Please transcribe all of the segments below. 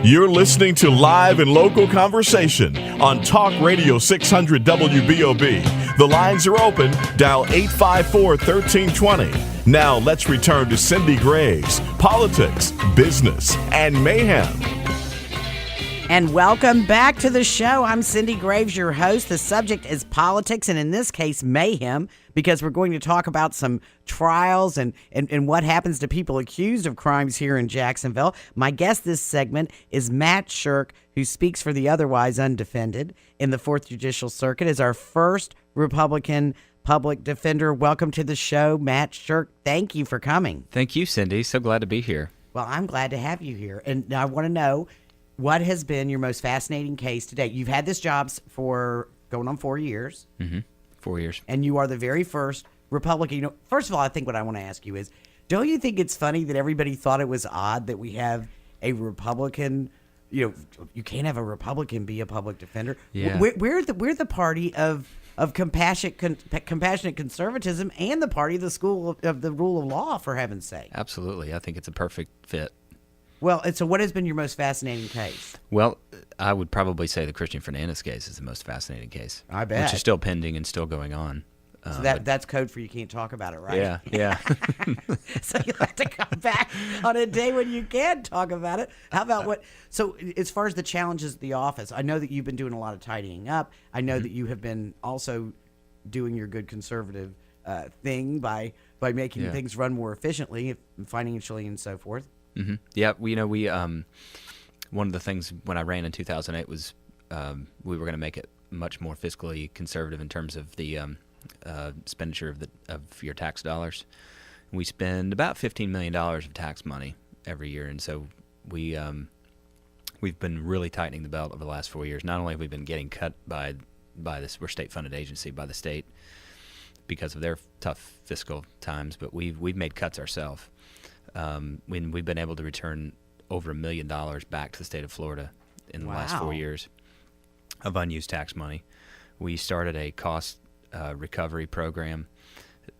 You're listening to live and local conversation on Talk Radio 600 WBOB. The lines are open. Dial 854-1320. Now let's return to Cindy Graves, politics, business, and mayhem. And welcome back to the show. I'm Cindy Graves, your host. The subject is politics, and in this case, mayhem, because we're going to talk about some trials and what happens to people accused of crimes here in Jacksonville. My guest this segment is Matt Shirk, who speaks for the otherwise undefended in the 4th Judicial Circuit, as our first Republican public defender. Welcome to the show, Matt Shirk. Thank you for coming. Thank you, Cindy. So glad to be here. Well, I'm glad to have you here. And I want to know, what has been your most fascinating case to date? You've had this job for going on 4 years. Mm-hmm. 4 years. And you are the very first Republican. You know, first of all, I think what I want to ask you is, don't you think it's funny that everybody thought it was odd that we have a Republican, you can't have a Republican be a public defender? Yeah. We're the party of compassionate conservatism and the party of the school of the rule of law, for heaven's sake. Absolutely. I think it's a perfect fit. Well, so what has been your most fascinating case? Well, I would probably say the Christian Fernandez case is the most fascinating case. I bet. Which is still pending and still going on. So that's code for you can't talk about it, right? Yeah. So you'll have to come back on a day when you can talk about it. How about so as far as the challenges of the office, I know that you've been doing a lot of tidying up. I know that you have been also doing your good conservative thing by making things run more efficiently, financially and so forth. Mm-hmm. Yeah, we one of the things when I ran in 2008 was we were going to make it much more fiscally conservative in terms of the expenditure of your tax dollars. We spend about $15 million of tax money every year, and so we've been really tightening the belt over the last 4 years. Not only have we been getting cut by this, we're state-funded agency by the state because of their tough fiscal times, but we've made cuts ourselves. When we've been able to return over $1 million back to the state of Florida in the last 4 years of unused tax money. We started a cost recovery program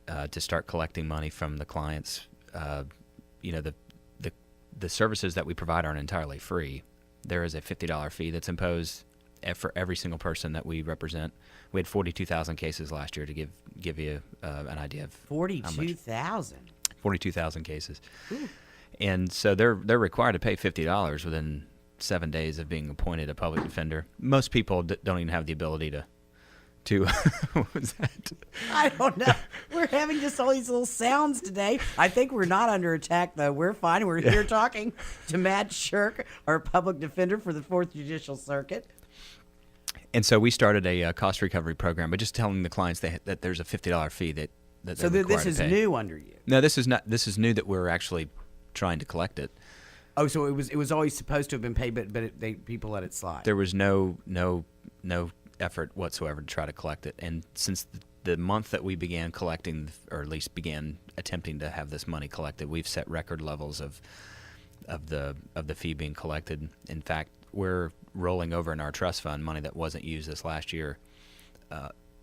to start collecting money from the clients. The services that we provide aren't entirely free. There is a $50 fee that's imposed for every single person that we represent. We had 42,000 cases last year, to give you an idea of 42,000. 42,000 cases. Ooh. And so they're required to pay $50 within 7 days of being appointed a public defender. Most people don't even have the ability to what was that? I don't know. We're having just all these little sounds today. I think we're not under attack, though. We're fine. We're here talking to Matt Shirk, our public defender for the 4th Judicial Circuit. And so we started a cost recovery program by just telling the clients that there's a $50 fee that so this is new under you? No, this is not. This is new that we're actually trying to collect it. Oh, so it was always supposed to have been paid, but people let it slide. There was no effort whatsoever to try to collect it. And since the month that we began collecting, or at least began attempting to have this money collected, we've set record levels of the fee being collected. In fact, we're rolling over in our trust fund money that wasn't used this last year.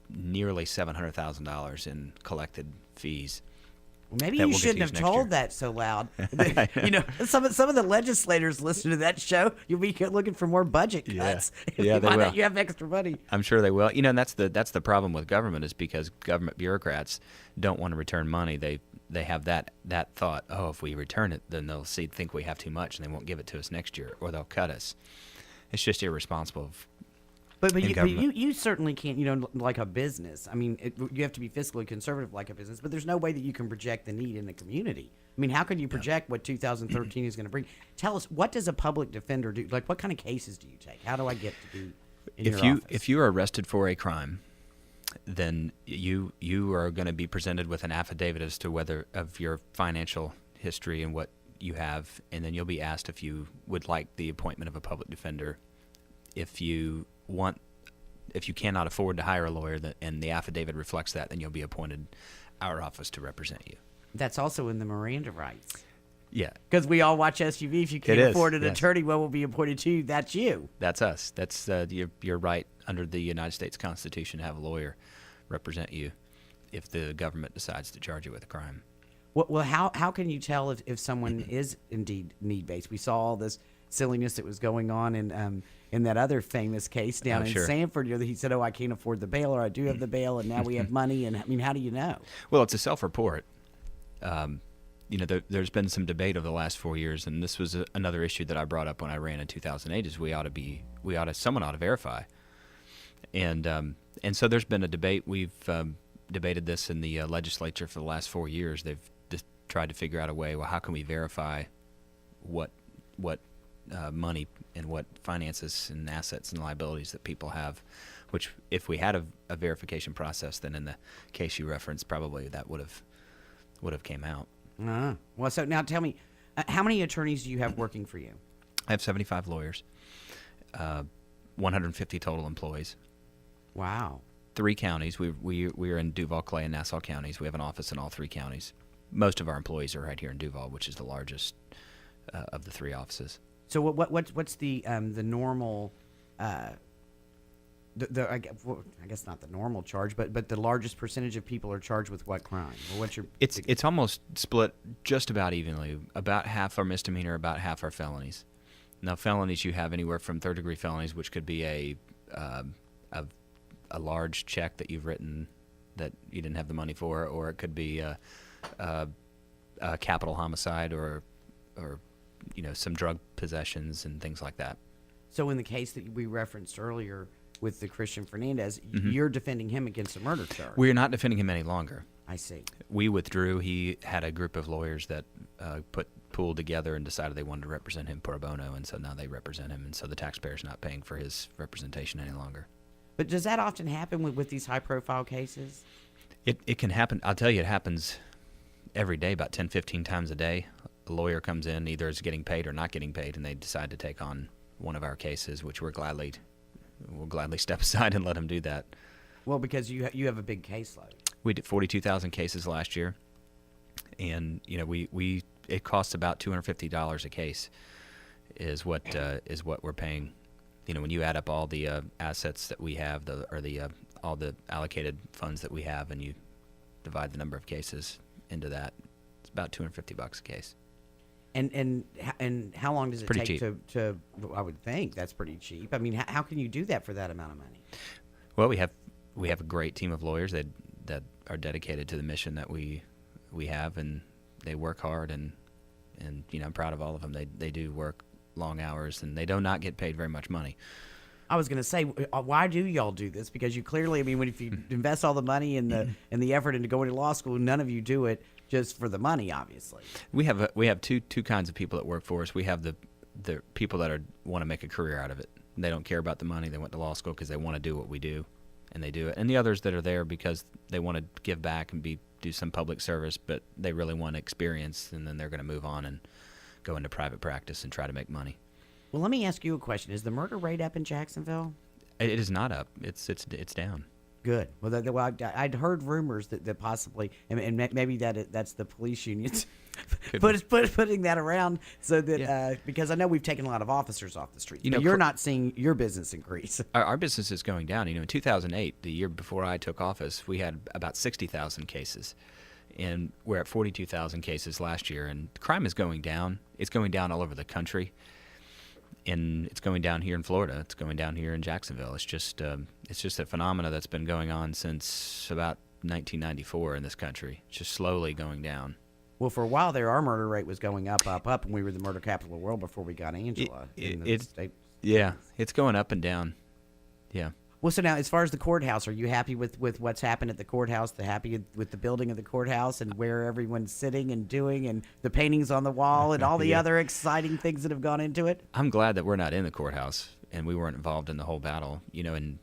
Nearly $700,000 in collected fees. Well, maybe you shouldn't have told that so loud. Some of the legislators listen to that show. You'll be looking for more budget cuts. Yeah, they will. You have extra money. I'm sure they will. And that's the problem with government, is because government bureaucrats don't want to return money. They have that thought. Oh, if we return it, then they'll think we have too much, and they won't give it to us next year, or they'll cut us. It's just irresponsible. But you certainly can't, like a business. I mean, you have to be fiscally conservative like a business, but there's no way that you can project the need in the community. I mean, how can you project what 2013 is going to bring? Tell us, what does a public defender do? Like, what kind of cases do you take? How do I get to do in your office? If you are arrested for a crime, then you are going to be presented with an affidavit as to whether of your financial history and what you have, and then you'll be asked if you would like the appointment of a public defender. If you cannot afford to hire a lawyer, and the affidavit reflects that, then you'll be appointed our office to represent you. That's also in the Miranda rights. Yeah. Because we all watch SUV. If you can't afford an attorney, what will be appointed to you? That's you. That's us. That's your right under the United States Constitution to have a lawyer represent you if the government decides to charge you with a crime. Well, how can you tell if someone is indeed need-based? We saw all this silliness that was going on in that other famous case down in Sure. Sanford. He said, "Oh, I can't afford the bail, or I do have the bail, and now we have money." And I mean, how do you know? Well, it's a self-report. There's been some debate over the last 4 years, and this was another issue that I brought up when I ran in 2008. Is someone ought to verify, and so there's been a debate. We've debated this in the legislature for the last 4 years. They've just tried to figure out a way. Well, how can we verify what money and what finances and assets and liabilities that people have? Which, if we had a verification process, then in the case you referenced, probably that would have came out. Well, so now tell me, how many attorneys do you have working for you? I have 75 lawyers, 150 total employees. Wow. 3 counties. We are in Duval, Clay, and Nassau counties. We have an office in all 3 counties. Most of our employees are right here in Duval, which is the largest of the 3 offices. So what's the normal? I guess not the normal charge, but the largest percentage of people are charged with what crime? Or what's your? It's almost split just about evenly. About half are misdemeanor, about half are felonies. Now, felonies, you have anywhere from third-degree felonies, which could be a large check that you've written that you didn't have the money for, or it could be a capital homicide, or some drug possessions and things like that. So in the case that we referenced earlier with the Christian Fernandez, you're defending him against a murder charge. We're not defending him any longer. I see. We withdrew. He had a group of lawyers that pooled together and decided they wanted to represent him pro bono, and so now they represent him, and so the taxpayer's not paying for his representation any longer. But does that often happen with these high-profile cases? It can happen. I'll tell you, it happens every day, about 10, 15 times a day. A lawyer comes in, either is getting paid or not getting paid, and they decide to take on one of our cases, which we'll gladly step aside and let them do that. Well, because you have a big caseload. We did 42,000 cases last year, and it costs about $250 a case, is what we're paying. When you add up all the assets that we have, all the allocated funds that we have, and you divide the number of cases into that, it's about $250 a case. And how long does it Pretty take cheap. to? I would think that's pretty cheap. I mean, how can you do that for that amount of money? Well, we have a great team of lawyers that are dedicated to the mission that we have, and they work hard, and I'm proud of all of them. They do work long hours, and they do not get paid very much money. I was going to say, why do y'all do this? Because you clearly, if you invest all the money and the effort into going to law school, none of you do it just for the money, obviously. We have two kinds of people that work for us. We have the people that want to make a career out of it. They don't care about the money. They went to law school because they want to do what we do, and they do it. And the others that are there because they want to give back and do some public service, but they really want experience, and then they're going to move on and go into private practice and try to make money. Well, let me ask you a question. Is the murder rate up in Jacksonville? It is not up. It's down. Good. Well, I'd heard rumors that possibly, and maybe that's the police unions putting that around so that because I know we've taken a lot of officers off the street. You're not seeing your business increase. Our business is going down. In 2008, the year before I took office, we had about 60,000 cases, and we're at 42,000 cases last year. And crime is going down. It's going down all over the country. And it's going down here in Florida. It's going down here in Jacksonville. It's just a phenomena that's been going on since about 1994 in this country. It's just slowly going down. Well, for a while there, our murder rate was going up, and we were the murder capital of the world before we got Angela. Yeah, it's going up and down. Yeah. Well, so now, as far as the courthouse, are you happy with what's happened at the courthouse? Happy with the building of the courthouse and where everyone's sitting and doing, and the paintings on the wall and all the other exciting things that have gone into it? I'm glad that we're not in the courthouse and we weren't involved in the whole battle. And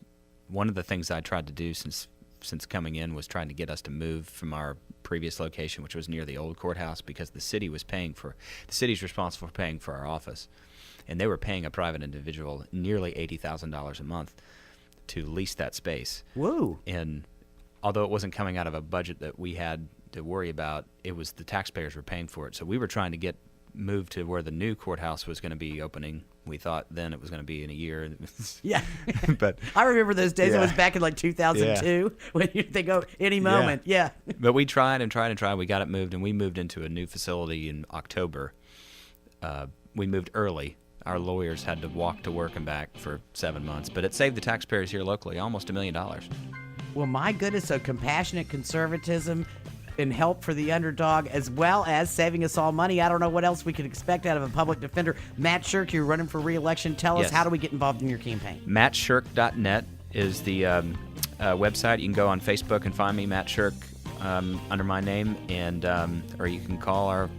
one of the things I tried to do since coming in was trying to get us to move from our previous location, which was near the old courthouse, because the city's responsible for paying for our office, and they were paying a private individual nearly $80,000 a month to lease that space. Whoa. And although it wasn't coming out of a budget that we had to worry about, it was the taxpayers were paying for it. So we were trying to get moved to where the new courthouse was going to be opening. We thought then it was going to be in a year. Yeah. But I remember those days. It was back in 2002 when they go any moment. Yeah. But we tried and tried and tried. We got it moved, and we moved into a new facility in October. We moved early. our lawyers had to walk to work and back for 7 months, but it saved the taxpayers here locally almost $1 million. Well, my goodness, so compassionate conservatism and help for the underdog, as well as saving us all money. I don't know what else we could expect out of a public defender. Matt Shirk, you're running for re-election. Tell us, Yes. how do we get involved in your campaign? MattShirk.net is the website. You can go on Facebook and find me, Matt Shirk, under my name, and or you can call our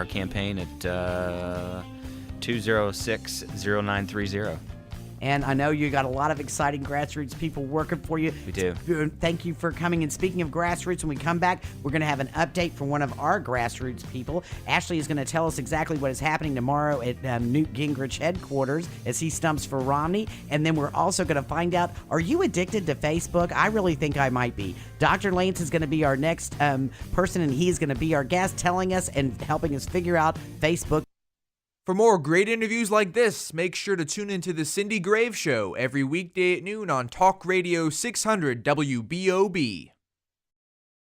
campaign at 206-0930. And I know you got a lot of exciting grassroots people working for you. We do. Thank you for coming. And speaking of grassroots, when we come back, we're going to have an update from one of our grassroots people. Ashley is going to tell us exactly what is happening tomorrow at Newt Gingrich headquarters as he stumps for Romney. And then we're also going to find out, are you addicted to Facebook? I really think I might be. Dr. Lance is going to be our next person, and he is going to be our guest, telling us and helping us figure out Facebook. For more great interviews like this, make sure to tune into The Cindy Graves Show every weekday at noon on Talk Radio 600 WBOB.